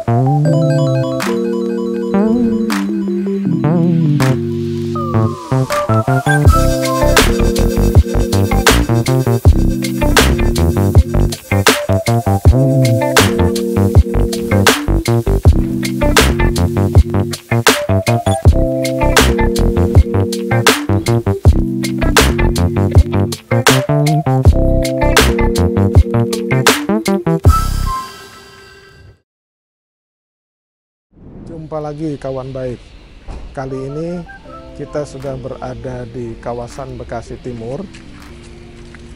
Jumpa lagi kawan baik. Kali ini kita sudah berada di kawasan Bekasi Timur.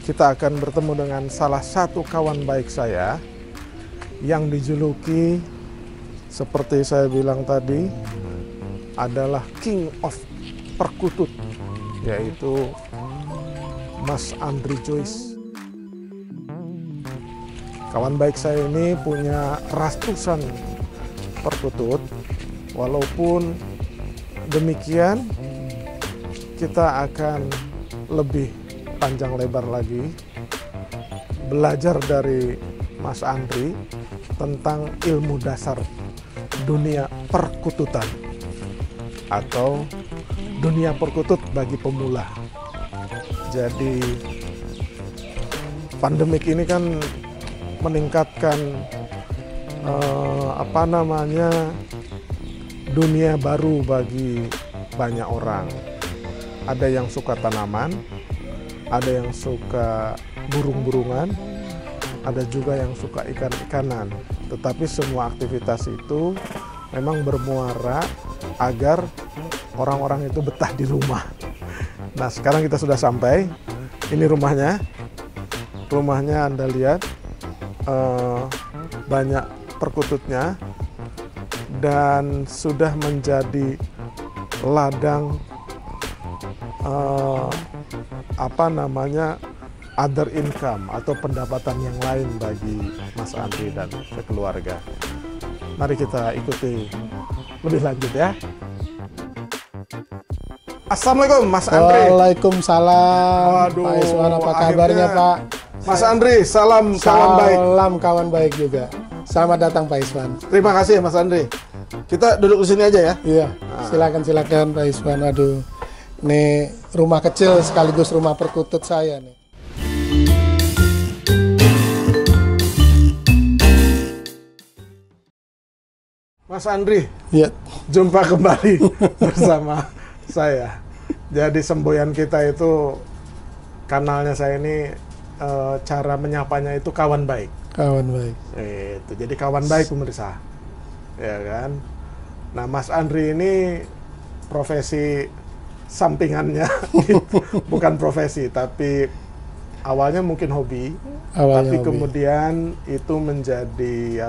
Kita akan bertemu dengan salah satu kawan baik saya yang dijuluki, seperti saya bilang tadi, adalah King of Perkutut, yaitu Mas Andri Joyce. Kawan baik saya ini punya ratusan perkutut. Walaupun demikian, kita akan lebih panjang lebar lagi belajar dari Mas Andri tentang ilmu dasar dunia perkututan atau dunia perkutut bagi pemula. Jadi pandemik ini kan meningkatkan dunia baru bagi banyak orang. Ada yang suka tanaman, ada yang suka burung-burungan, ada juga yang suka ikan-ikanan. Tetapi semua aktivitas itu memang bermuara agar orang-orang itu betah di rumah. Nah, sekarang kita sudah sampai. Ini rumahnya. Rumahnya Anda lihat, banyak perkututnya dan sudah menjadi ladang other income atau pendapatan yang lain bagi Mas Andri dan sekeluarga. Mari kita ikuti lebih lanjut ya. Assalamualaikum Mas Andri. Waalaikumsalam. Waduh, Pak Iswan, apa kabarnya Pak? Mas Andri, salam kawan baik. Salam kawan baik juga. Selamat datang Pak Iswan. Terima kasih Mas Andri. Kita duduk di sini aja ya. Iya, silakan Pak Iswan. Aduh, ini rumah kecil sekaligus rumah perkutut saya nih. Mas Andri, Iya. jumpa kembali bersama saya. Jadi semboyan kita itu, kanalnya saya ini, cara menyapanya itu kawan baik. Kawan baik. Itu jadi kawan baik pemirsa, ya kan. Nah, Mas Andri ini profesi sampingannya, bukan profesi, tapi awalnya mungkin hobi, tapi hobi. kemudian itu menjadi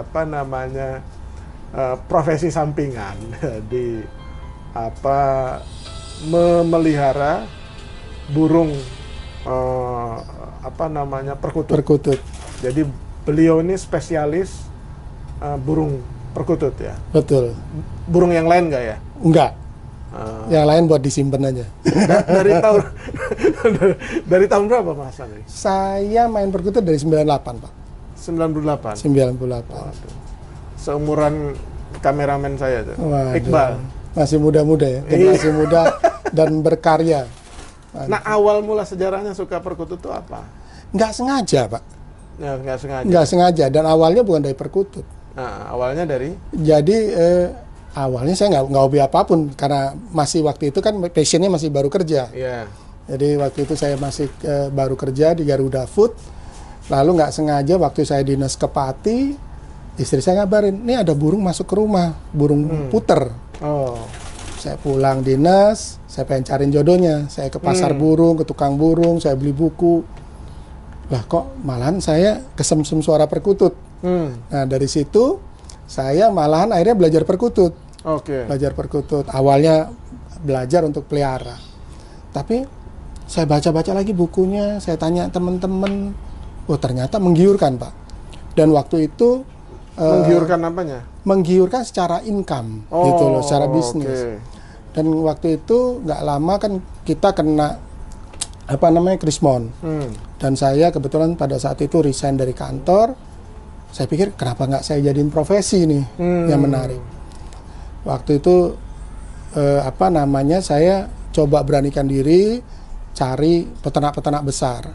profesi sampingan di memelihara burung perkutut. Jadi beliau ini spesialis burung perkutut ya. Betul. Burung yang lain nggak ya? Enggak. Yang lain buat disimpan aja. Dari tahun berapa Mas Andri? Saya main perkutut dari 98 Pak. 98. 98. Waduh. Seumuran kameramen saya tuh. Waduh. Iqbal. Masih muda-muda ya. Masih muda dan berkarya. Nah, awal mula sejarahnya suka perkutut itu apa? Nggak sengaja Pak. Ya, nggak sengaja. Nggak sengaja, dan awalnya bukan dari perkutut. Nah, awalnya dari? Jadi awalnya saya nggak hobi apapun, karena masih waktu itu kan passionnya masih baru kerja. Iya. Jadi waktu itu saya masih baru kerja di Garuda Food. Lalu nggak sengaja waktu saya dinas ke Pati, istri saya ngabarin, ini ada burung masuk ke rumah, burung puter. Oh. Saya pulang dinas, saya pengen cariin jodohnya. Saya ke pasar burung, ke tukang burung, saya beli buku. Lah kok malahan saya kesemsem suara perkutut. Nah dari situ saya malahan akhirnya belajar perkutut. Oke. Belajar perkutut. Awalnya belajar untuk pelihara. Tapi saya baca-baca lagi bukunya, saya tanya teman-teman, oh ternyata menggiurkan Pak. Dan waktu itu menggiurkan apanya? Menggiurkan secara income, gitu loh, secara bisnis. Okay. Dan waktu itu nggak lama kan kita kena Krismon. Dan saya kebetulan pada saat itu resign dari kantor, Saya pikir kenapa nggak saya jadiin profesi nih yang menarik. Waktu itu saya coba beranikan diri cari peternak-peternak besar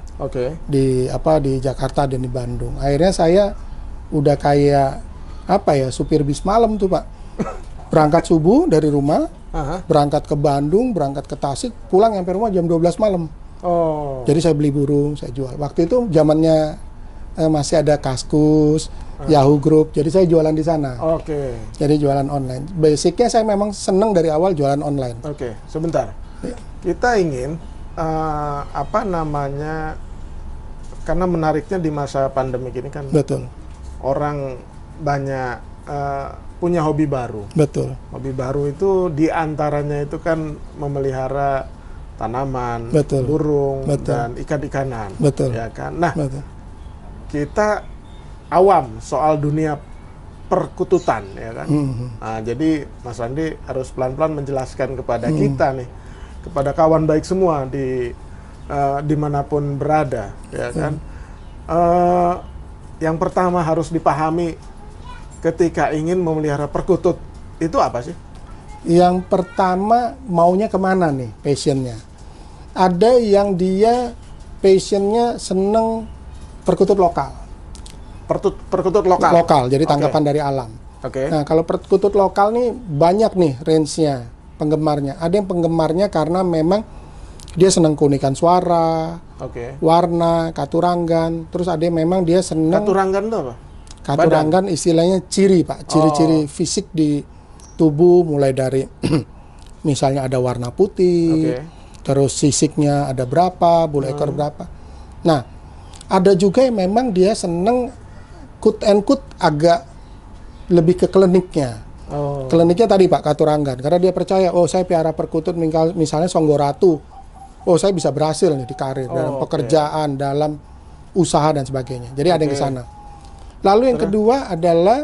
di Jakarta dan di Bandung. Akhirnya saya udah kayak supir bis malam tuh Pak. Berangkat subuh dari rumah, berangkat ke Bandung, berangkat ke Tasik, pulang sampai rumah jam 12 malam. Jadi saya beli burung, saya jual. Waktu itu zamannya masih ada Kaskus, Yahoo Group, jadi saya jualan di sana. Jadi jualan online. Basicnya saya memang seneng dari awal jualan online. Sebentar. Ya. Kita ingin karena menariknya di masa pandemi ini kan. Betul. Orang banyak punya hobi baru. Betul. Hobi baru itu diantaranya itu kan memelihara tanaman, burung, dan ikan-ikanan. Betul. Ya kan. Nah, kita awam soal dunia perkututan, ya kan. Nah, jadi Mas Andi harus pelan-pelan menjelaskan kepada kita nih, kepada kawan baik semua dimanapun berada, ya kan. Yang pertama harus dipahami ketika ingin memelihara perkutut itu apa sih? Yang pertama maunya kemana nih passionnya? Ada yang dia passionnya seneng perkutut lokal. Perkutut lokal? Lokal, jadi tangkapan dari alam. Nah, kalau perkutut lokal nih banyak nih range-nya, penggemarnya. Ada yang penggemarnya karena memang dia senang keunikan suara, warna, katuranggan. Terus ada yang memang dia senang... Katuranggan itu apa? Katuranggan istilahnya ciri, Pak. Ciri-ciri fisik di tubuh, mulai dari misalnya ada warna putih, terus sisiknya ada berapa, bulu ekor berapa. Nah, ada juga yang memang dia senang quote and quote agak lebih ke kliniknya. Kliniknya tadi Pak, katuranggan. Karena dia percaya, saya piara perkutut misalnya Songgoratu. Saya bisa berhasil nih di karir, dalam pekerjaan, dalam usaha dan sebagainya. Jadi ada yang ke sana. Lalu yang kedua adalah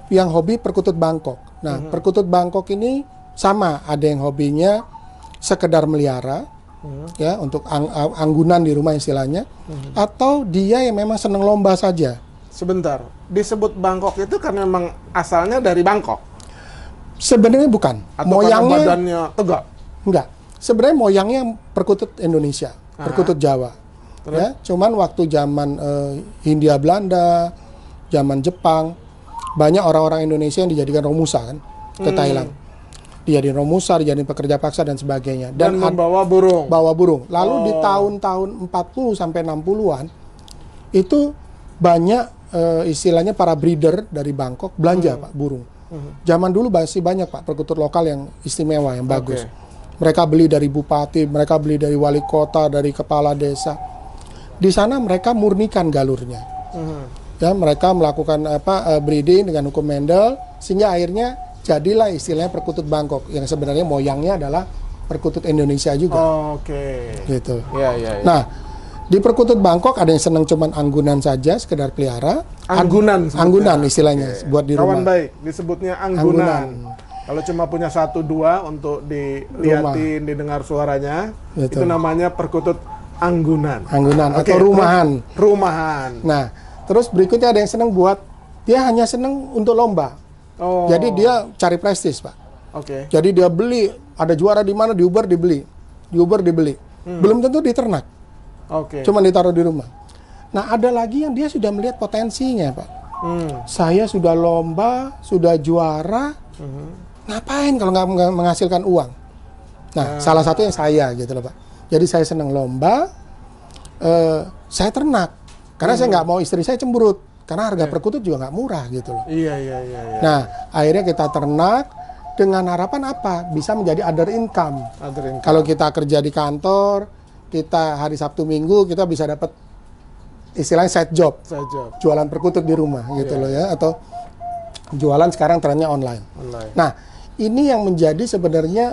yang hobi perkutut Bangkok. Nah, perkutut Bangkok ini sama, ada yang hobinya sekedar melihara, ya, untuk anggunan di rumah istilahnya, atau dia yang memang senang lomba saja. Sebentar, disebut Bangkok itu karena memang asalnya dari Bangkok? Sebenarnya bukan. Atau moyangnya badannya tegak? Enggak. Sebenarnya moyangnya perkutut Indonesia, perkutut Jawa. Ya, cuman waktu zaman Hindia Belanda, zaman Jepang, banyak orang-orang Indonesia yang dijadikan romusa kan ke Thailand. Dijadiin romusa, dijadiin pekerja paksa dan sebagainya. Dan membawa burung. Bawa burung. Lalu di tahun-tahun 40 sampai 60-an itu banyak istilahnya para breeder dari Bangkok belanja Pak burung. Zaman dulu masih banyak Pak perkutut lokal yang istimewa, yang bagus. Mereka beli dari bupati, mereka beli dari wali kota, dari kepala desa. Di sana mereka murnikan galurnya. Ya, mereka melakukan breeding dengan hukum Mendel sehingga akhirnya jadilah istilahnya perkutut Bangkok yang sebenarnya moyangnya adalah perkutut Indonesia juga. Gitu. Ya. Nah, di perkutut Bangkok ada yang senang cuman anggunan saja, sekedar pelihara. Anggunan istilahnya buat di rumah. Kawan baik, disebutnya anggunan. Kalau cuma punya 1-2 untuk dilihatin, didengar suaranya, itu namanya perkutut anggunan. Atau rumahan. Rumahan. Nah, terus berikutnya ada yang senang dia hanya senang untuk lomba. Jadi dia cari prestis, Pak. Jadi dia beli, ada juara di mana, di Uber dibeli. Belum tentu diternak. Cuma ditaruh di rumah. Nah, ada lagi yang dia sudah melihat potensinya, Pak. Saya sudah lomba, sudah juara, ngapain kalau nggak menghasilkan uang? Nah, salah satu yang saya gitu loh, Pak. Jadi saya senang lomba, saya ternak. Karena saya nggak mau istri saya cemberut. Karena harga perkutut juga nggak murah gitu loh. Iya. Nah, akhirnya kita ternak dengan harapan apa? Bisa menjadi other income. Kalau kita kerja di kantor, kita hari Sabtu Minggu kita bisa dapat istilahnya side job. Jualan perkutut di rumah gitu loh ya, atau jualan sekarang trennya online. Nah, ini yang menjadi sebenarnya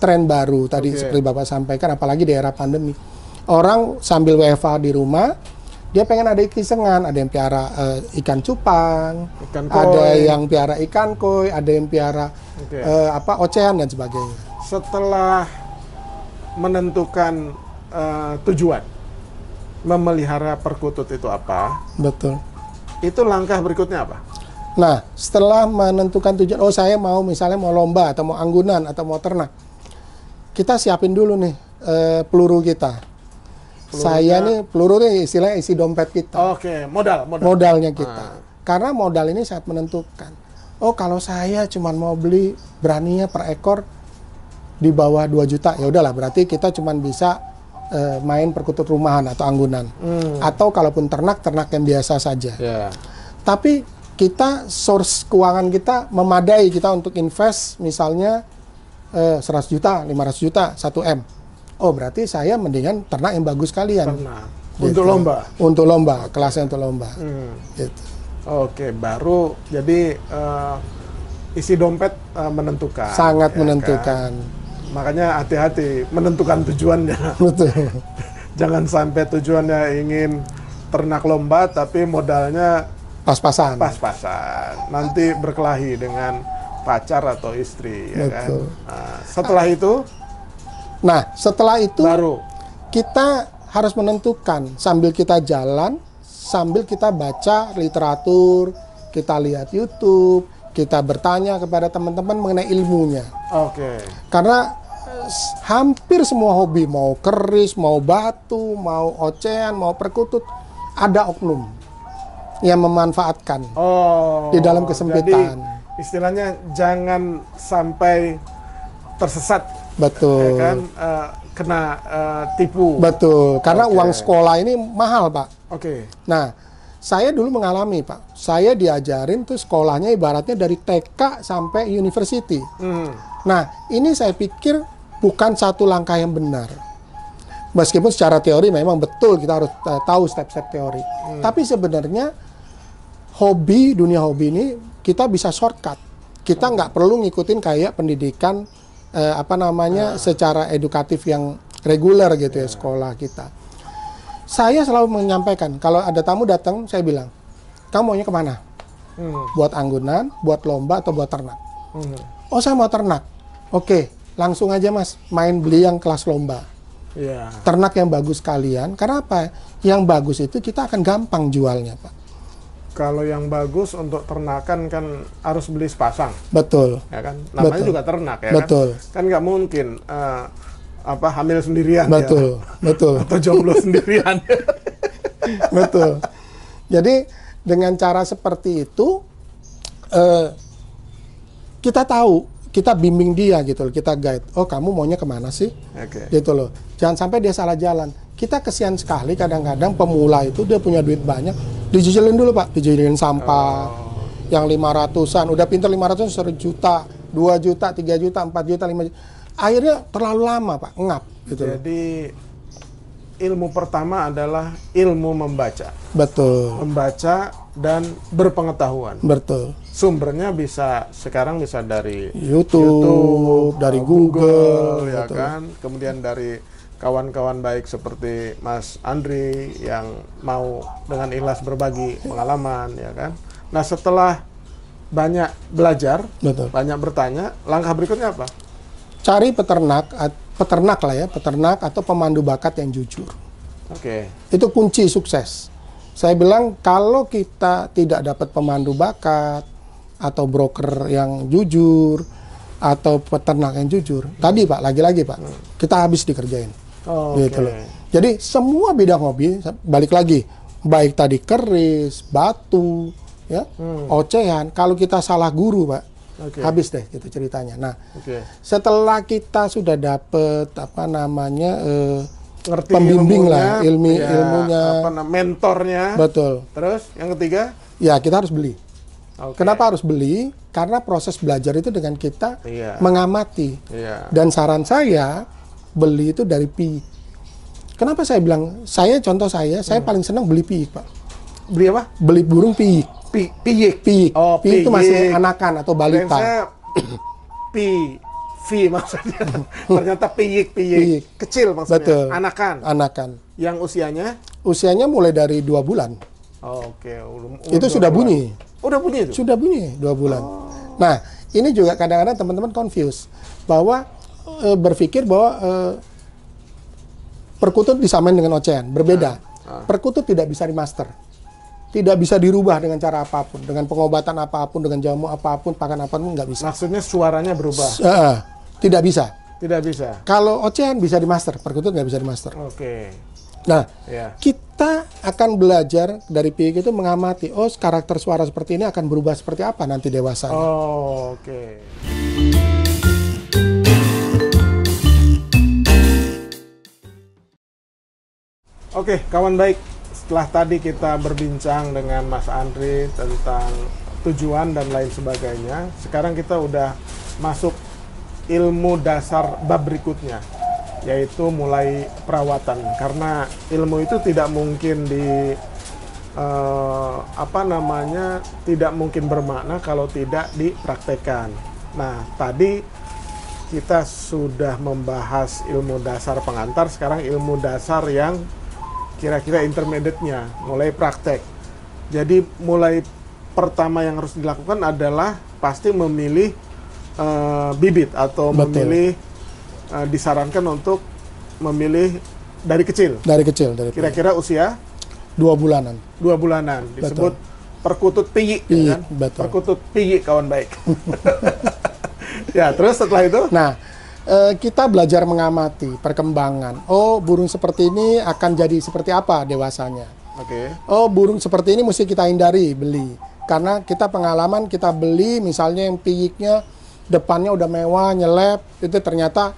tren baru tadi seperti Bapak sampaikan, apalagi di era pandemi. Orang sambil WFH di rumah, dia pengen ada kisengan, ada yang piara ikan cupang, ada yang piara ikan koi, ada yang piara ocehan dan sebagainya. Setelah menentukan tujuan memelihara perkutut itu apa? Betul. Itu langkah berikutnya apa? Nah, setelah menentukan tujuan, oh saya mau misalnya mau lomba atau mau anggunan atau mau ternak, kita siapin dulu nih peluru kita. Saya nih peluru nih istilahnya isi dompet kita. Oke, modal. Modalnya kita. Karena modal ini sangat menentukan. Oh kalau saya cuma mau beli beraninya per ekor di bawah 2 juta, ya udahlah berarti kita cuma bisa main perkutut rumahan atau anggunan. Atau kalaupun ternak yang biasa saja. Yeah. Tapi kita source keuangan kita memadai kita untuk invest misalnya 100 juta, 500 juta, 1 M. Oh berarti saya mendingan ternak yang bagus kalian. Ternak. Gitu. Untuk lomba? Untuk lomba, kelasnya untuk lomba. Gitu. Oke, baru jadi isi dompet menentukan. Sangat ya menentukan. Kan? Makanya hati-hati menentukan tujuannya. Betul. Jangan sampai tujuannya ingin ternak lomba tapi modalnya Pas-pasan. Pas-pasan. Nanti berkelahi dengan pacar atau istri, ya kan? Betul. Nah, setelah itu baru kita harus menentukan sambil kita jalan, sambil kita baca literatur, kita lihat YouTube, kita bertanya kepada teman-teman mengenai ilmunya. Oke. Karena hampir semua hobi, mau keris, mau batu, mau ocehan, mau perkutut, ada oknum yang memanfaatkan di dalam kesempitan. Jadi istilahnya jangan sampai tersesat. Betul. Ya kan? Kena tipu. Betul. Karena uang sekolah ini mahal, Pak. Oke. Nah, saya dulu mengalami, Pak. Saya diajarin tuh sekolahnya ibaratnya dari TK sampai university. Nah, ini saya pikir bukan satu langkah yang benar. Meskipun secara teori memang betul kita harus tahu step-step teori. Tapi sebenarnya dunia hobi ini kita bisa shortcut. Kita nggak perlu ngikutin kayak pendidikan secara edukatif yang reguler gitu ya sekolah kita. Saya selalu menyampaikan kalau ada tamu datang, saya bilang, kamu maunya kemana? Buat anggunan, buat lomba atau buat ternak? Oh saya mau ternak. Oke, langsung aja mas, beli yang kelas lomba. Ternak yang bagus kalian. Karena apa? Yang bagus itu kita akan gampang jualnya, Pak. Kalau yang bagus untuk ternakan kan harus beli sepasang. Betul. Ya kan? Namanya juga ternak ya betul. Kan? Kan nggak mungkin hamil sendirian. Betul. Ya. Betul. Atau jomblo sendirian. Betul. Jadi dengan cara seperti itu kita tahu, kita bimbing dia gitu loh, kita guide. Oh kamu maunya kemana sih? Gitu loh. Jangan sampai dia salah jalan. Kita kesian sekali kadang-kadang pemula itu dia punya duit banyak, dijijilin dulu Pak, dijijilin sampah yang 500-an, udah pinter 500 1 juta, 2 juta, 3 juta, 4 juta, 5 juta. Akhirnya terlalu lama Pak, ngap gitu. Jadi ilmu pertama adalah ilmu membaca. Betul. Membaca dan berpengetahuan. Betul. Sumbernya sekarang bisa dari YouTube, dari Google ya kan. Kemudian dari kawan-kawan baik seperti Mas Andri yang mau dengan ikhlas berbagi pengalaman, ya kan. Nah setelah banyak belajar, banyak bertanya, langkah berikutnya apa? Cari peternak atau pemandu bakat yang jujur. Itu kunci sukses. Saya bilang kalau kita tidak dapat pemandu bakat atau broker yang jujur atau peternak yang jujur, tadi Pak, lagi-lagi Pak, kita habis dikerjain. Gitu loh. Jadi semua bidang hobi, balik lagi, baik tadi keris, batu, ya, ocehan, kalau kita salah guru Pak, habis deh gitu ceritanya. Nah, setelah kita sudah dapet ngerti pembimbing lah, ilmunya, mentornya. Betul. Terus yang ketiga? Ya kita harus beli. Kenapa harus beli? Karena proses belajar itu dengan kita mengamati. Dan saran saya beli itu dari piik. Kenapa saya bilang? Contoh saya paling senang beli piik Pak. Beli apa? Beli burung piik. Piik. Oh, piik itu masih anakan atau balita. Maksudnya. Ternyata piik. Kecil maksudnya. Betul. Anakan. Yang usianya? Usianya mulai dari 2 bulan. Itu sudah bunyi. Udah bunyi itu? Sudah bunyi 2 bulan. Nah, ini juga kadang-kadang teman-teman confuse bahwa berpikir bahwa perkutut disamain dengan ocehan. Berbeda. Perkutut tidak bisa dimaster. tidak bisa dirubah dengan cara apapun, dengan pengobatan apapun, dengan jamu apapun, pakan apapun nggak bisa. Maksudnya suaranya berubah? Tidak bisa. Tidak bisa. Kalau ocehan bisa dimaster, perkutut nggak bisa dimaster. Oke. Nah, Ya. kita akan belajar dari PIK itu mengamati, oh karakter suara seperti ini akan berubah seperti apa nanti dewasa. Oh, oke. Oke, kawan baik. Setelah tadi kita berbincang dengan Mas Andri tentang tujuan dan lain sebagainya, sekarang kita udah masuk ilmu dasar bab berikutnya, yaitu mulai perawatan. Karena ilmu itu tidak mungkin tidak mungkin bermakna kalau tidak dipraktekkan. Nah, tadi kita sudah membahas ilmu dasar pengantar, sekarang ilmu dasar yang kira-kira intermediate-nya, mulai praktek. Jadi mulai pertama yang harus dilakukan adalah pasti memilih bibit atau memilih, disarankan untuk memilih dari kecil. Dari kecil. Kira-kira usia 2 bulanan. 2 bulanan. Disebut perkutut piyi, Piyi, kan? betul. Perkutut piyi, kawan baik. Ya, terus setelah itu? Nah, kita belajar mengamati perkembangan. Oh, burung seperti ini akan jadi seperti apa dewasanya. Oke. Oh, burung seperti ini mesti kita hindari beli. Karena kita pengalaman kita beli misalnya yang piyiknya depannya udah mewah, nyelep, itu ternyata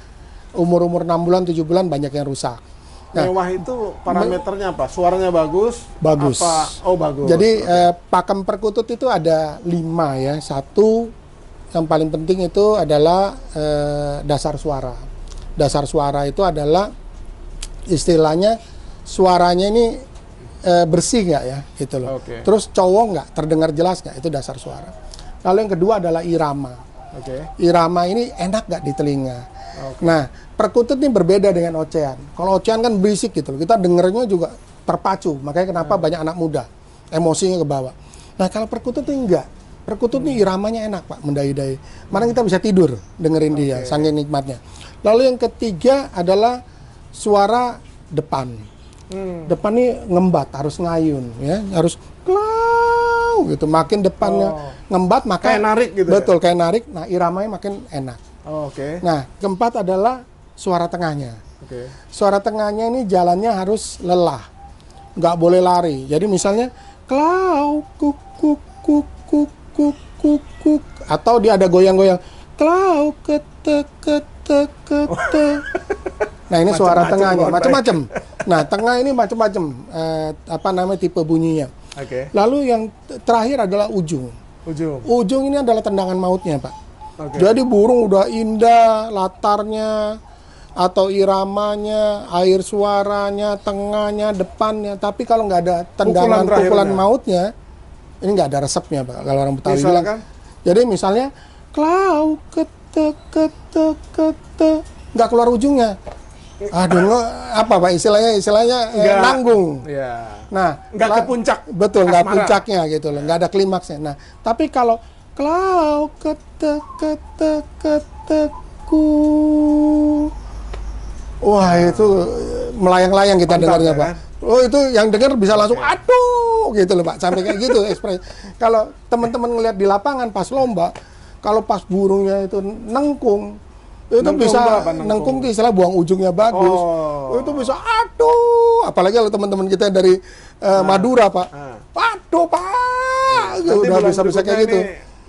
umur-umur 6 bulan, 7 bulan banyak yang rusak. Nah, Mewah itu parameternya apa? Suaranya bagus? Bagus. Apa? Oh, bagus. Jadi pakem perkutut itu ada 5 ya. Satu yang paling penting itu adalah dasar suara. Dasar suara itu adalah istilahnya suaranya ini bersih nggak ya, gitu loh. Oke. Terus cowok nggak, terdengar jelas nggak, itu dasar suara. Lalu yang kedua adalah irama. Oke. Irama ini enak nggak di telinga. Oke. Nah, perkutut ini berbeda dengan ocehan. Kalau ocehan kan berisik gitu loh, kita dengernya juga terpacu. Makanya kenapa banyak anak muda emosinya ke bawah. Nah, kalau perkutut ini enggak. Perkutut ini iramanya enak, Pak, mendai-dai. Mana kita bisa tidur dengerin dia, saking nikmatnya. Lalu yang ketiga adalah suara depan. Depan ini ngembat, harus ngayun, ya, harus klau gitu. Makin depannya ngembat, maka Kayak narik gitu. Betul, kayak narik. Nah, iramanya makin enak. Oke. Nah, keempat adalah suara tengahnya. Oke. Suara tengahnya ini jalannya harus lelah, nggak boleh lari. Jadi misalnya klau kuk kuk kuk kuk kuk kuk kuk, atau dia ada goyang-goyang klau kete kete kete. Nah, ini suara tengahnya macam-macam. Nah, tengah ini macam-macam tipe bunyinya. Oke. Lalu yang terakhir adalah ujung. Ujung. Ujung ini adalah tendangan mautnya, Pak. Oke. Jadi burung udah indah latarnya atau iramanya, air suaranya, tengahnya, depannya, tapi kalau nggak ada tendangan pukulan mautnya, ini nggak ada resepnya, Pak. Kalau orang Betawi bilang. Jadi misalnya klau kete kete kete, nggak keluar ujungnya. Aduh, apa Pak istilahnya nanggung. Ya. Nah, nggak ke puncak. Betul, nggak puncaknya gitu loh, nggak ada klimaksnya. Nah, tapi kalau klau kete kete kete ku, wah itu melayang-layang kita dengarnya, Pak. Kan? Oh, itu yang dengar bisa langsung aduh gitu loh, Pak. Sampai kayak gitu ekspresi. Kalau teman-teman ngelihat di lapangan pas lomba, kalau pas burungnya itu nengkung, itu bisa nengkung itu istilah buang ujungnya bagus. Itu bisa aduh, apalagi kalau teman-teman kita dari Madura, Pak. Aduh, Pak. Udah bisa kayak gitu.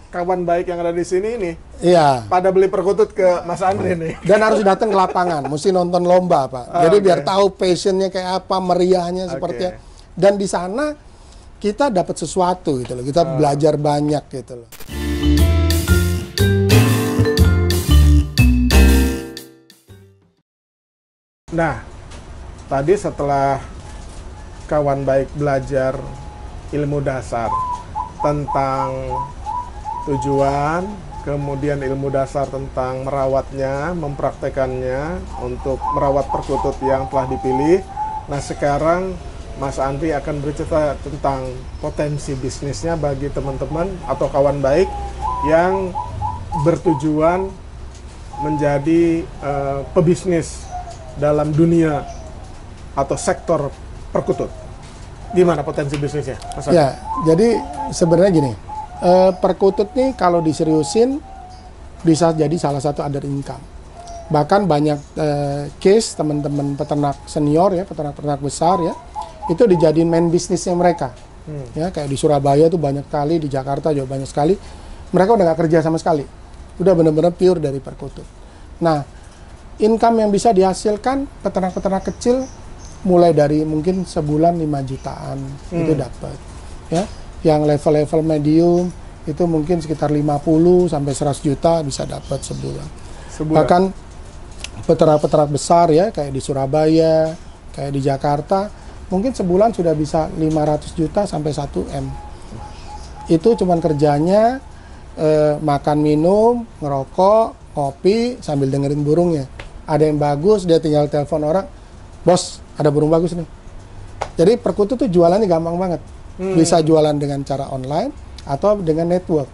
Kawan baik yang ada di sini ini, iya, pada beli perkutut ke Mas Andri nih. Dan harus datang ke lapangan, mesti nonton lomba, Pak. Jadi biar tahu passionnya kayak apa, meriahnya seperti apa. Dan di sana kita dapat sesuatu gitu loh, kita belajar banyak gitu loh. Nah, tadi setelah kawan baik belajar ilmu dasar tentang tujuan, kemudian ilmu dasar tentang merawatnya, mempraktekannya untuk merawat perkutut yang telah dipilih. Nah, sekarang Mas Andri akan bercerita tentang potensi bisnisnya bagi teman-teman atau kawan baik yang bertujuan menjadi pebisnis dalam dunia atau sektor perkutut. Gimana potensi bisnisnya, Mas Adi? Ya, jadi sebenarnya gini, perkutut nih kalau diseriusin bisa jadi salah satu other income. Bahkan banyak case teman-teman peternak senior ya, peternak-peternak besar ya, itu dijadiin main bisnisnya mereka. Ya, kayak di Surabaya tuh banyak kali, di Jakarta juga banyak sekali. Mereka udah nggak kerja sama sekali, udah benar-benar pure dari perkutut. Nah, income yang bisa dihasilkan peternak-peternak kecil mulai dari mungkin sebulan 5 jutaan itu dapat. Ya, yang level-level medium itu mungkin sekitar 50 sampai 100 juta bisa dapat sebulan. Bahkan peternak-peternak besar ya kayak di Surabaya, kayak di Jakarta, mungkin sebulan sudah bisa 500 juta sampai 1 M. Itu cuman kerjanya makan minum, ngerokok, ngopi sambil dengerin burungnya. Ada yang bagus, dia tinggal telepon orang, bos ada burung bagus nih. Jadi perkutut tuh jualannya gampang banget. Bisa jualan dengan cara online atau dengan network.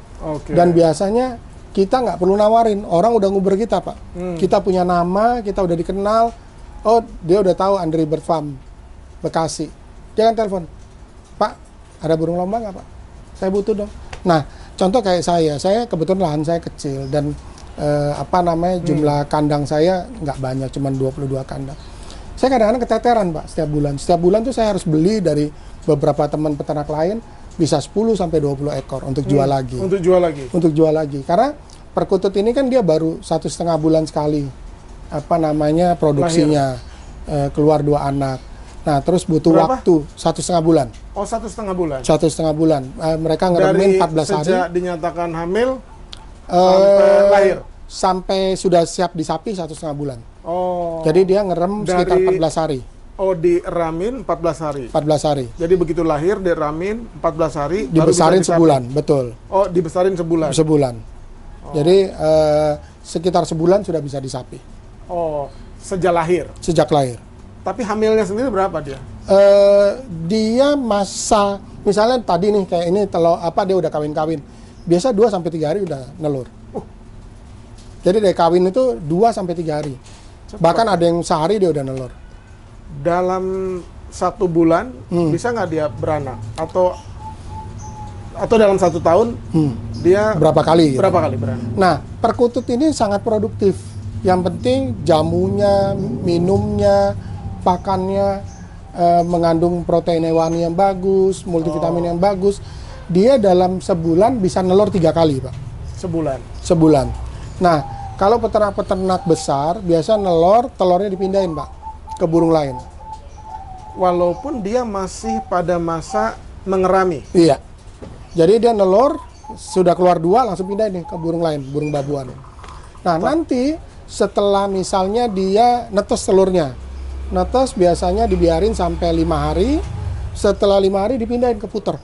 Dan biasanya kita nggak perlu nawarin, orang udah nguber kita Pak. Kita punya nama, kita udah dikenal. Oh dia udah tahu Andri Bird Farm Bekasi. Dia kan telepon, Pak ada burung lomba nggak Pak? Saya butuh dong. Nah contoh kayak saya kebetulan lahan saya kecil dan jumlah kandang saya nggak banyak, cuma 22 kandang. Saya kadang-kadang keteteran Pak setiap bulan. Setiap bulan tuh saya harus beli dari beberapa teman peternak lain bisa 10 sampai 20 ekor untuk jual lagi. Untuk jual lagi. Untuk jual lagi. Karena perkutut ini kan dia baru 1,5 bulan sekali produksinya keluar 2 anak. Nah, terus butuh waktu 1,5 bulan. Oh, 1,5 bulan. 1,5 bulan. Mereka ngeremin 14 hari. Sejak dinyatakan hamil sampai lahir. Sampai sudah siap disapi 1,5 bulan. Oh. Jadi dia ngerem sekitar 14 hari. Oh, diramin 14 hari. 14 hari. Jadi begitu lahir diramin 14 hari dibesarin sebulan, betul. Oh, dibesarin sebulan. Sebulan. Oh. Jadi sekitar sebulan sudah bisa disapi. Oh, sejak lahir. Sejak lahir. Tapi hamilnya sendiri berapa dia? Dia masa misalnya tadi nih kayak ini dia udah kawin-kawin. Biasa 2 sampai 3 hari udah nelur. Jadi dari kawin itu 2 sampai 3 hari. Cepat. Bahkan ada yang sehari dia udah nelur. Dalam 1 bulan bisa nggak dia beranak? Atau dalam 1 tahun dia berapa kali beranak? Nah, perkutut ini sangat produktif. Yang penting jamunya, minumnya, pakannya mengandung protein hewani yang bagus, multivitamin yang bagus. Dia dalam sebulan bisa nelur 3 kali, Pak. Sebulan. Nah, kalau peternak-peternak besar biasa telurnya dipindahin, Pak, ke burung lain. Walaupun dia masih pada masa mengerami. Iya. Jadi dia nelur, sudah keluar 2 langsung pindahin nih ke burung lain, burung babuan. Nah, nanti setelah misalnya dia netes telurnya. Netes biasanya dibiarin sampai 5 hari. Setelah 5 hari dipindahin ke puter.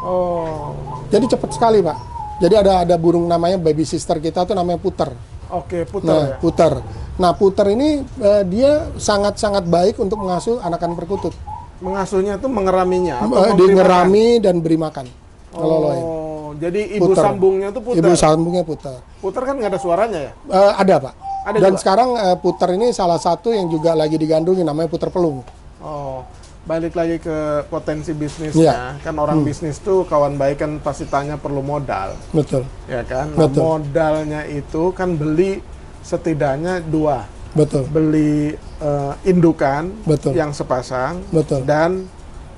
Oh. Jadi cepat sekali, Pak. Jadi ada burung namanya baby sister kita tuh namanya puter. Oke, puter. Nah, ya? Puter. Nah, puter ini dia sangat-sangat baik untuk mengasuh anakan perkutut. Mengasuhnya tuh mengeraminya? Dia ngerami dan beri makan. Oh, jadi ibu puter. Sambungnya tuh puter? Ibu sambungnya puter. Puter kan nggak ada suaranya ya? Ada, Pak. Ada dan juga? Sekarang puter ini salah satu yang juga lagi digandrungi namanya puter pelung. Oh. Balik lagi ke potensi bisnisnya, kan orang bisnis tuh kawan baik kan pasti tanya perlu modal. Betul. Ya kan? Nah, modalnya itu kan beli setidaknya 2. Betul. Beli indukan yang sepasang dan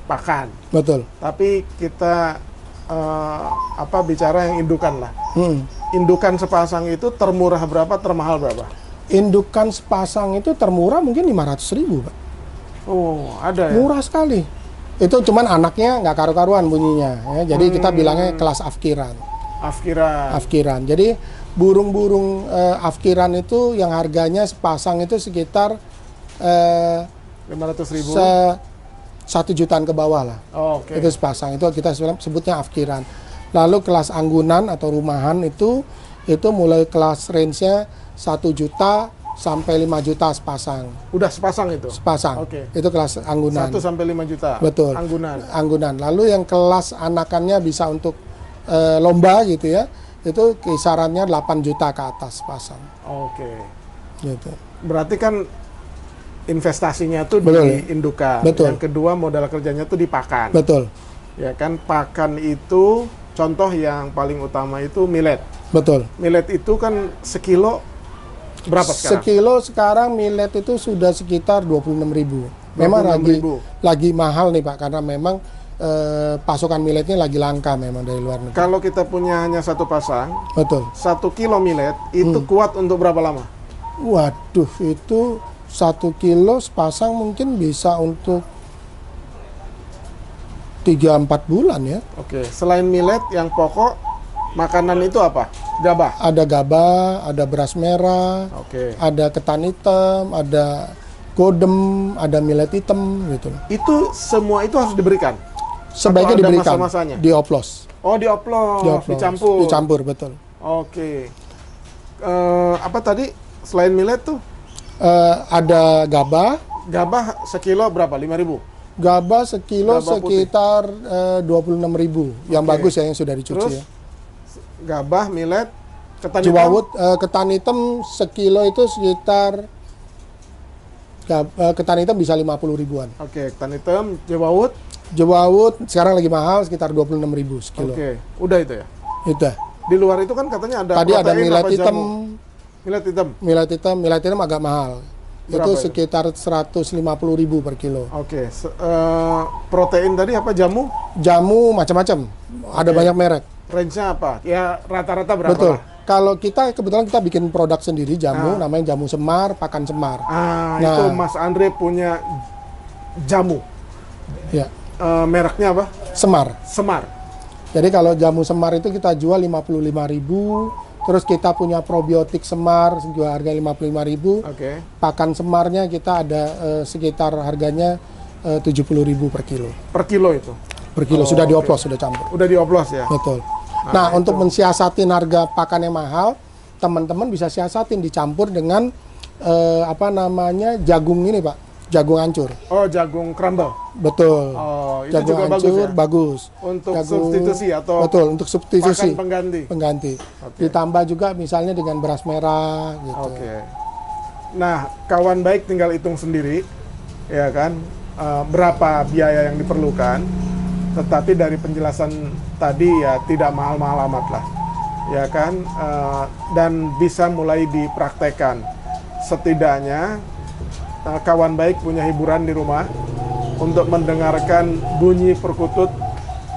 pakan. Betul. Tapi kita bicara yang indukan lah. Indukan sepasang itu termurah berapa, termahal berapa? Indukan sepasang itu termurah mungkin 500.000, Pak. Oh, ada ya? Murah sekali. Itu cuman anaknya nggak karu-karuan bunyinya. Ya. Jadi kita bilangnya kelas afkiran. Afkiran. Jadi burung-burung afkiran itu yang harganya sepasang itu sekitar 500.000? 1 jutaan ke bawah lah. Oh, okay. Itu sepasang. Itu kita sebutnya afkiran. Lalu kelas anggunan atau rumahan itu mulai kelas range-nya 1 juta sampai 5 juta sepasang. Udah sepasang itu? Sepasang. Oke. Itu kelas anggunan. 1 sampai 5 juta? Betul. Anggunan. Lalu yang kelas anakannya bisa untuk lomba gitu ya, itu kisarannya 8 juta ke atas sepasang. Oke. Gitu. Berarti kan investasinya tuh Betul. di indukan. Betul. Yang kedua modal kerjanya tuh di pakan. Betul. Ya kan, pakan itu contoh yang paling utama itu millet. Betul. Millet itu kan sekilo berapa sekarang? Sekilo sekarang millet itu sudah sekitar 26.000. Memang 26.000. lagi mahal nih Pak, karena memang pasokan milletnya lagi langka memang dari luar negeri. Kalau kita punya hanya satu pasang, Betul. 1 kilo millet itu kuat untuk berapa lama? Waduh, itu 1 kilo sepasang mungkin bisa untuk 3-4 bulan ya. Oke, selain millet yang pokok, makanan itu apa? Gabah? Ada gabah, ada beras merah, Oke. ada ketan hitam, ada godem, ada millet hitam gitu. Itu semua itu harus diberikan? Sebaiknya Atau ada diberikan, masa-masanya? dioplos. Oh, dioplos, Dioplos, dicampur. dicampur, betul. Oke. Apa tadi selain millet tuh? Ada gabah. Gabah sekilo berapa? 5.000? Gabah sekilo Gabah putih. sekitar 26.000. Yang Oke. bagus ya, yang sudah dicuci Terus ya. gabah, millet, ketan hitam? Jewawut, ketan hitam sekilo itu sekitar ketan hitam bisa 50 ribuan. Oke, ketan hitam, jewawut. Jewawut sekarang lagi mahal sekitar 26.000 sekilo. Oke, udah itu ya. Itu. Di luar itu kan katanya ada Tadi ada protein millet apa hitam, jamu? Millet hitam. millet hitam agak mahal. Berapa Itu itu? sekitar 150.000 per kilo. Oke, protein tadi apa jamu? Jamu macam-macam, ada banyak merek. Range-nya apa? Ya rata-rata berapa? Betul. lah? Kalau kita kebetulan kita bikin produk sendiri jamu, namanya jamu semar, pakan semar. Ah, Nah. itu Mas Andre punya jamu. Ya, Mereknya apa? semar. Semar. Jadi kalau jamu semar itu kita jual 55.000. Terus kita punya probiotik semar jual harga 55.000. Oke. Pakan semarnya kita ada sekitar harganya 70.000 per kilo. Per kilo itu. Per kilo Oh, sudah oke. dioplos, sudah campur. Udah dioplos ya? Betul. Nah, Nah, untuk itu. mensiasatin harga pakan yang mahal, teman-teman bisa siasatin dicampur dengan apa namanya jagung ini Pak, jagung hancur. Oh, jagung crumble. Betul. Oh, itu Jagung juga bagus hancur ya? bagus. Untuk substitusi atau betul, untuk substitusi pakan pengganti. pengganti. Oke. Ditambah juga misalnya dengan beras merah gitu. Oke. Nah, kawan baik tinggal hitung sendiri, ya kan, berapa biaya yang diperlukan. Tetapi dari penjelasan tadi ya tidak mahal-mahal amat lah, ya kan, dan bisa mulai dipraktekkan. Setidaknya kawan baik punya hiburan di rumah untuk mendengarkan bunyi perkutut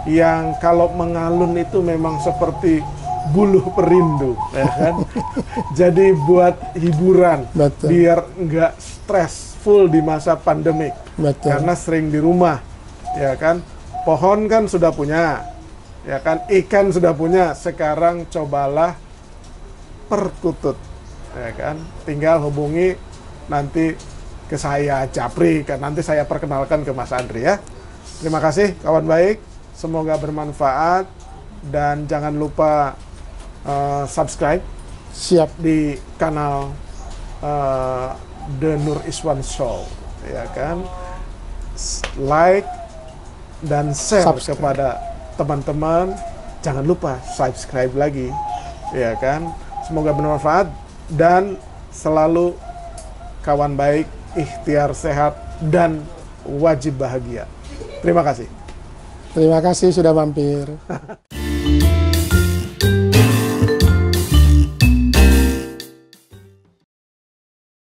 yang kalau mengalun itu memang seperti buluh perindu, ya kan? Jadi buat hiburan, Betul. biar nggak stressful di masa pandemik, Betul. karena sering di rumah, ya kan? Pohon kan sudah punya, ya kan? Ikan sudah punya, sekarang cobalah perkutut, ya kan? Tinggal hubungi nanti ke saya Japri, kan nanti saya perkenalkan ke Mas Andri ya. Terima kasih kawan baik, semoga bermanfaat dan jangan lupa subscribe Siap. di kanal The Nur Iswan Show, ya kan, like dan share Subscribe. kepada teman-teman, jangan lupa subscribe lagi, ya kan. Semoga bermanfaat dan selalu kawan baik, ikhtiar sehat dan wajib bahagia. Terima kasih. Terima kasih sudah mampir.